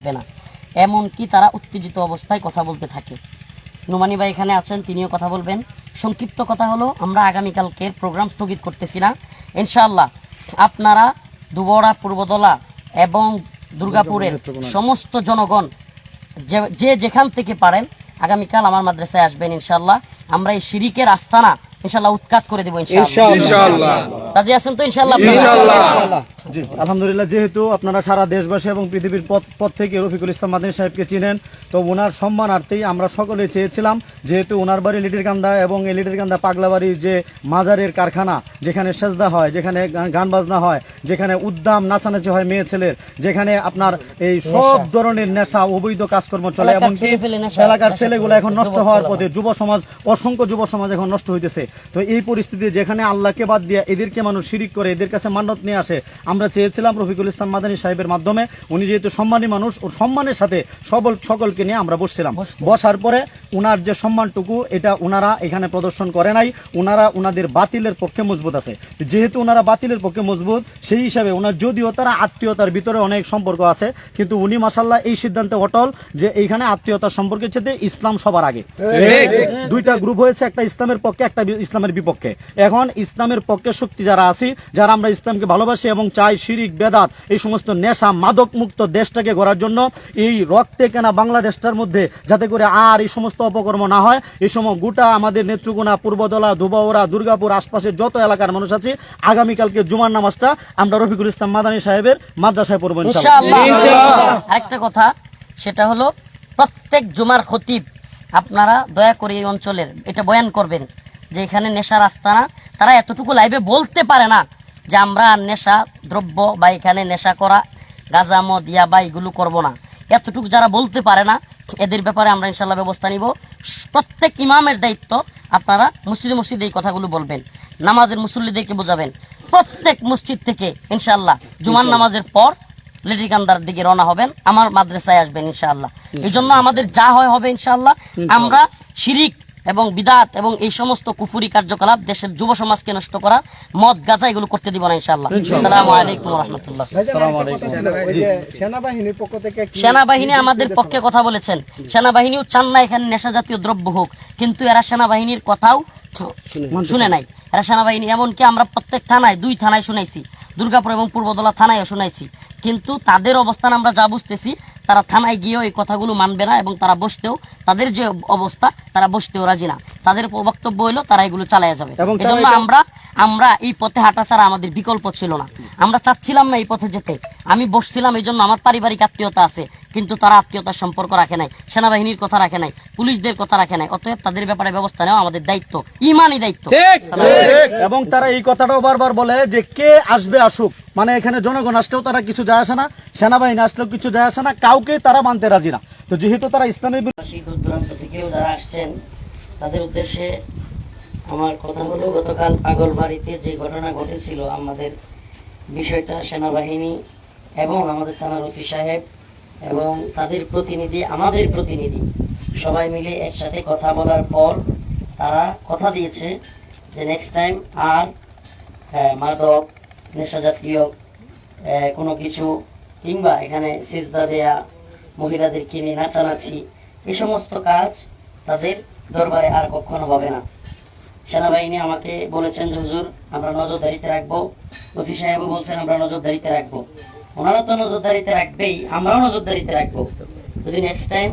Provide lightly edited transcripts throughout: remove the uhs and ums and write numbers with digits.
না, এমনকি তারা উত্তেজিত অবস্থায় কথা বলতে থাকে। নোমানি ভাই এখানে আছেন, তিনিও কথা বলবেন। সংক্ষিপ্ত কথা হলো, আমরা আগামীকালকের প্রোগ্রাম স্থগিত করতেছি না। ইনশাআল্লাহ আপনারা দুবরা, পূর্বদলা এবং দুর্গাপুরের সমস্ত জনগণ যে যেখান থেকে পারেন আগামীকাল আমার মাদ্রাসায় আসবেন। ইনশাআল্লাহ আমরা এই শিরিকের আস্তানা ইনশাআল্লাহ উৎখাত করে দেব। ইনশাআল্লাহ রাজি আছেন তো? ইনশাআল্লাহ। জি আলহামদুলিল্লাহ, যেহেতু আপনারা সারা দেশবাসী এবং পৃথিবীর পথ থেকে রফিকুল ইসলাম মাদানী সাহেবকে চিনেন, তো ওনার সম্মানার্থেই আমরা সকলে চেয়েছিলাম, যেহেতু ওনার বাড়ি লিটিরকান্দা এবং এই লিটিরকান্দা পাগলাবাড়ির যে মাজারের কারখানা, যেখানে সেজদা হয়, যেখানে গান বাজনা হয়, যেখানে উদ্দাম নাচানাচি হয় মেয়ে ছেলের, যেখানে আপনার এই সব ধরনের নেশা অবৈধ কাজকর্ম চলে এবং এলাকার ছেলেগুলো এখন নষ্ট হওয়ার পথে, যুব সমাজ, অসংখ্য যুব সমাজ এখন নষ্ট হইতেছে। তো এই পরিস্থিতি যেখানে আল্লাহকে বাদ দিয়ে এদেরকে মানুষ শিরিক করে, এদের কাছে মান্যত নিয়ে আসে, আমরা চেয়েছিলাম রফিকুল ইসলাম মাদানী সাহেবের মাধ্যমে, উনি যেহেতু সম্মানী মানুষ, ও সম্মানের সাথে সকলকে নিয়ে আমরা বসছিলাম। বসার পরে উনার যে সম্মানটুকু এটা উনারা এখানে প্রদর্শন করে নাই, উনারা উনাদের বাতিলের পক্ষে মজবুত আছে। যেহেতু উনারা বাতিলের পক্ষে মজবুত, সেই হিসাবে উনার যদিও তারা আত্মীয়তার ভিতরে অনেক সম্পর্ক আছে, কিন্তু উনি মাশাআল্লাহ এই সিদ্ধান্তে অটল যে এইখানে আত্মীয়তার সম্পর্কের সাথে ইসলাম সবার আগে। দুইটা গ্রুপ হয়েছে, একটা ইসলামের পক্ষে, একটা ইসলামের বিপক্ষে। এখন ইসলামের পক্ষে শক্তি যারা আছি, যারা আমরা ইসলামকে ভালোবাসি এবং চাই শিরিক বেদাত এই সমস্ত নেশা মাদক মুক্ত দেশটাকে গড়ার জন্য, এই রক্তে কেনা বাংলাদেশটার মধ্যে যাতে করে আর এই সমস্ত অপকর্ম না হয়, এই সময় গোটা আমাদের নেত্রকোনা, পূর্বদলা, ধুবাউড়া, দুর্গাপুর আশপাশের যত এলাকার মানুষ আছে, আগামীকালকে জুমার নামাজটা আমরা রফিকুল ইসলাম মাদানী সাহেবের মাদ্রাসায় পড়ব ইনশাআল্লাহ। আরেকটা কথা, সেটা হলো প্রত্যেক জুমার খতিব আপনারা দয়া করে এই অঞ্চলের এটা বয়ান করবেন যে এখানে নেশার আস্তানা, তারা এতটুকু লাইভে বলতে পারে না যে আমরা নেশা দ্রব্য বা এখানে নেশা করা গাঁজা মদ ইয়াবা এগুলো করব না। এতটুকু যারা বলতে পারে না, এদের ব্যাপারে আমরা ইনশাল্লাহ ব্যবস্থা নিব। প্রত্যেক ইমামের দায়িত্ব, আপনারা মসজিদে এই কথাগুলো বলবেন, নামাজের মুসল্লিদেরকে বোঝাবেন। প্রত্যেক মসজিদ থেকে ইনশাল্লাহ জুমার নামাজের পর লিটিরকান্দার দিকে রওনা হবেন, আমার মাদ্রাসায় আসবেন ইনশাআল্লাহ। এই জন্য আমাদের যা হয় হবে ইনশাআল্লাহ। আমরা শিরিক এবং বিদাত এবং এই সমস্ত কুফুরি কার্যকলাপ, দেশের যুব সমাজকে নষ্ট করা, মদ গাঁজা এগুলো করতে দিব না ইনশাআল্লাহ। আসসালামু আলাইকুম ওয়া রাহমাতুল্লাহ। সেনাবাহিনী আমাদের পক্ষে কথা বলেছেন, সেনাবাহিনীও চান না এখানে নেশা জাতীয় দ্রব্য হোক, কিন্তু এরা সেনাবাহিনীর কথাও শুনে নাই। এরা সেনাবাহিনী, এমনকি আমরা প্রত্যেক থানায়, 2 থানায় শুনাইছি, দুর্গাপুর এবং পূর্বদলা থানায় শুনাইছি, কিন্তু তাদের অবস্থান আমরা যা বুঝতেছি, তারা থানায় গিয়েও এই কথাগুলো মানবে না এবং তারা বসতেও, তাদের যে অবস্থা, তারা বসতেও রাজি না। তাদের বক্তব্য হইলো তারা এগুলো চালায়া যাবে। এজন্য আমরা এই পথে হাঁটা ছাড়া আমাদের বিকল্প ছিল না। আমরা চাচ্ছিলাম না এই পথে যেতে। আমি বসছিলাম, এই জন্য আমার পারিবারিক আত্মীয়তা আছে, কিন্তু তারা আত্মীয়তার সম্পর্ক রাখে নাই, সেনাবাহিনীর কথা রাখে নাই, পুলিশদের কথা রাখে নাই। অতএব তাদের ব্যাপারে ব্যবস্থা নেওয়া আমাদের দায়িত্ব, ইমানি দায়িত্ব। এবং তারা এই কথাটাও বারবার বলে যে কে আসবে আসুক, মানে এখানে জনগণ আসলেও তারা কিছু যায় আসে না, সেনাবাহিনী আসলেও কিছু যায় আসে না, কাউকে তারা মানতে রাজি না। তো যেহেতু তারা ইসলামের দূর দূরান্ত থেকেও যারা আসছেন, তাদের উদ্দেশ্যে আমার কথা হলো, গতকাল পাগলবাড়িতে যে ঘটনা ঘটেছিল, আমাদের বিষয়টা সেনাবাহিনী এবং আমাদের থানার ওসি সাহেব এবং তাদের প্রতিনিধি, আমাদের প্রতিনিধি সবাই মিলে একসাথে কথা বলার পর তারা কথা দিয়েছে যে নেক্সট টাইম আর মাদক, নেশা জাতীয় কোনো কিছু, কিংবা এখানে সিজদা দেয়া, মহিলাদেরকে নিয়ে নাচানাচি, এই সমস্ত কাজ তাদের দরবারে আর কখনো হবে না। সেনাবাহিনী আমাকে বলেছেন যে হুজুর আমরা নজরদারিতে রাখবো, ওসি সাহেবও বলছেন আমরা নজরদারিতে রাখবো। ওনারা তো নজরদারিতে রাখবেই, আমরাও নজরদারিতে রাখবো। যদি নেক্সট টাইম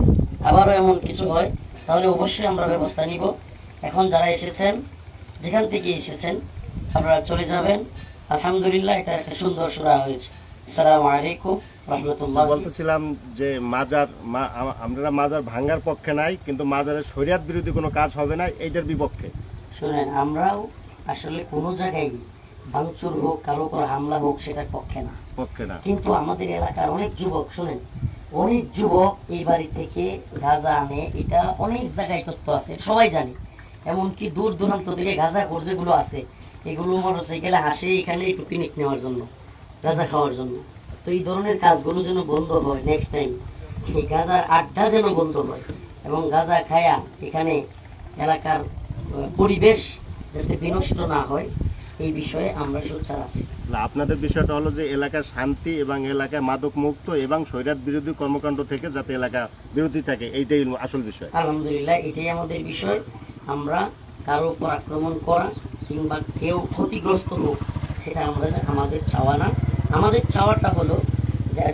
আবারও এমন কিছু হয়, তাহলে অবশ্যই আমরা ব্যবস্থা নিব। এখন যারা এসেছেন, যেখান থেকে এসেছেন, আপনারা চলে যাবেন। আলহামদুলিল্লাহ, এটা একটা সুন্দর সূরা হয়েছে। আসসালামু আলাইকুম রাহমাতুল্লাহ। বলতেছিলাম যে আমরা মাজার ভাঙ্গার পক্ষে নাই, কিন্তু মাজারের শরিয়াত বিরোধী কোনো কাজ হবে না, এইটার বিপক্ষে। শুনেন, আমরাও আসলে কোনো জায়গায় ভাঙচুর হোক, কারো উপর হামলা হোক, সেটার পক্ষে না। কিন্তু আমাদের এলাকার অনেক যুবক, শুনেন, অনেক যুবক এই বাড়ি থেকে গাঁজা আনে, এটা অনেক জায়গায় তথ্য আছে, সবাই জানে। এমনকি দূর দূরান্ত থেকে গাঁজা খোর যেগুলো আছে, এগুলো মোটরসাইকেলে আসে এখানে একটু পিকনিক নেওয়ার জন্য, গাঁজা খাওয়ার জন্য। তো এই ধরনের কাজগুলো যেন বন্ধ হয়, নেক্সট টাইম এই গাঁজার আড্ডা যেন বন্ধ হয়, এবং গাঁজা খায়া এখানে এলাকার পরিবেশ যাতে বিনষ্ট না হয়, এই বিষয়ে আমরা সোচ্চার আছি। না, আপনাদের বিষয়টা হলো যে এলাকার শান্তি এবং এলাকায় মাদক মুক্ত এবং স্বৈরাত বিরোধী কর্মকাণ্ড থেকে যাতে এলাকা বিরোধী থাকে, এইটাই আসল বিষয়। আলহামদুলিল্লাহ, এটাই আমাদের বিষয়। আমরা কারো উপর আক্রমণ করা কিংবা কেউ ক্ষতিগ্রস্ত হোক, সেটা আমাদের চাওয়া না। আমাদের চাওয়াটা হলো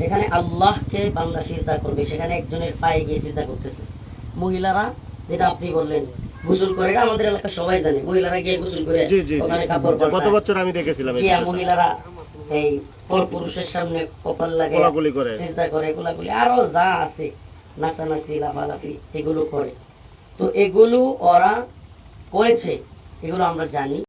যেখানে আল্লাহকে বান্দা সিজদা করবে, সেখানে একজনের পায়ে গিয়ে সিজদা করতেছে। মহিলারা, যেটা আপনি বললেন, গোসল করে, এটা আমাদের এলাকা সবাই জানে, মহিলারা গিয়ে গোসল করে জি জি জি। ওখানে কাপড় গত পাল্টায়। বছর আমি দেখেছিলাম এই গিয়া বিষয়টা। মহিলারা এই পরপুরুষের সামনে কপাল লাগে, কোলাকুলি করে। সিজদা করে, কোলাকুলি, আরো যা আছে, নাচানাচি, লাফালাফি, এগুলো করে। তো এগুলো ওরা করেছে, এগুলো আমরা জানি।